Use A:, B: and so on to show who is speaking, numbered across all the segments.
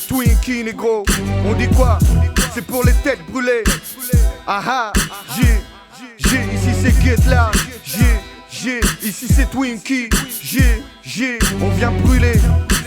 A: Twinkie négro, on dit quoi? C'est pour les têtes brûlées. Ah ah, ici c'est Get là. Ici c'est Twinkie. On vient brûler,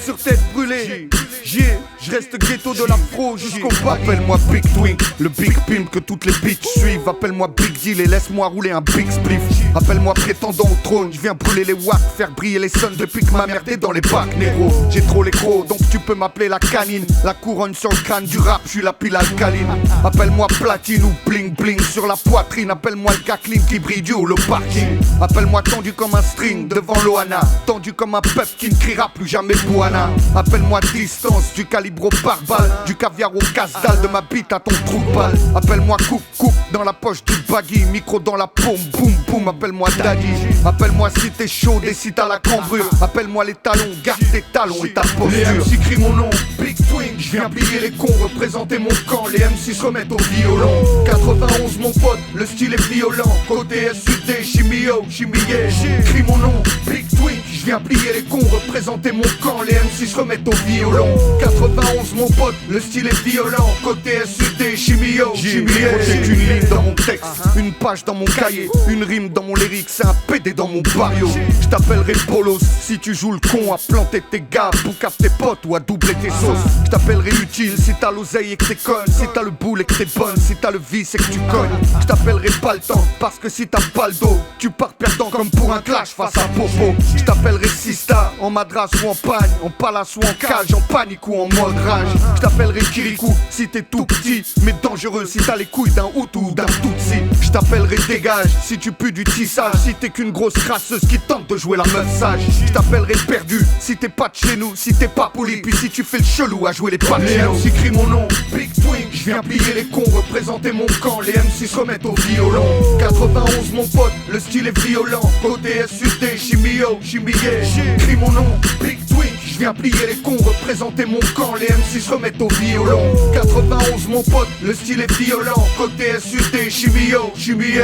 A: sur tête brûlée. Je reste ghetto de l'afro jusqu'au bas. Appelle-moi Big Twink, le Big Pimp que toutes les bitches suivent. Appelle-moi Big Deal et laisse-moi rouler un Big Spliff. Appelle-moi prétendant au trône, je viens brûler les watts, faire briller les sons depuis que ma mère est dans les bacs, négro. J'ai trop les gros, donc tu peux m'appeler la canine. La couronne sur le crâne du rap, je suis la pile alcaline. Appelle-moi platine ou bling bling sur la poitrine. Appelle-moi le gars clean qui brille ou le parking. Appelle-moi tendu comme un string devant Loana, tendu comme un peuple qui ne criera plus jamais Boana. Appelle-moi distance, du calibre par balle, du caviar au casse-dalle, de ma bite à ton trou de balle. Appelle-moi coupe dans la poche du baggy, micro dans la paume, boum boum. Appelle-moi daddy, appelle-moi si t'es chaud et si t'as la cambrure. Appelle-moi les talons, garde tes talons et ta posture. Les MC crient mon nom, Big Twink, je viens plier les cons, représenter mon camp. Les MC se remettent au violon. 91 mon pote, le style est violent. Côté SUD, chimio, chimillé. Crie mon nom, Big Twink, je viens plier les cons, représenter mon camp. Les MC se remettent au violon. 91 mon pote, le style est violent. Côté SUD, chimio, chimillé. C'est qu'une ligne dans mon texte, une page dans mon cahier, une rime dans mon lyrique, c'est un PD dans mon barrio. Je t'appellerai Bolos si tu joues le con à planter tes gars, boucave tes potes ou à doubler tes sauces. Je t'appellerai utile si t'as l'oseille et que t'es conne, si t'as le boule et que t'es bonne, si t'as le vice et que tu cognes. Je t'appellerai pas le temps parce que si t'as pas le dos, tu pars perdant comme pour un clash face à Popo. Je t'appellerai Sista en madras ou en pagne, en palace ou en cage, en panique ou en mode rage. Je t'appellerai Kirikou si t'es tout petit mais dangereux, si t'as les couilles d'un Hutu ou d'un Tutsi. Je t'appellerai Dégage si tu pues du tissage, si t'es qu'une grosse crasseuse qui tente de jouer la meuf sage. Je t'appellerai Perdu si t'es pas de chez nous, si t'es pas poli, puis si tu fais le chelou à jouer les pas de chez nous. Crie mon nom, Big Twink, je viens plier les cons, représenter mon camp. Les MC se remettent au violon. 91 mon pote, le style est violent. Côté SUD, chimio, chimillé. Crie mon nom, Big Twink, je viens plier les cons, représenter mon camp. Les MC se remettent au violon. 91 mon pote, le style est violent. Côté SUD, chimio, chimillé.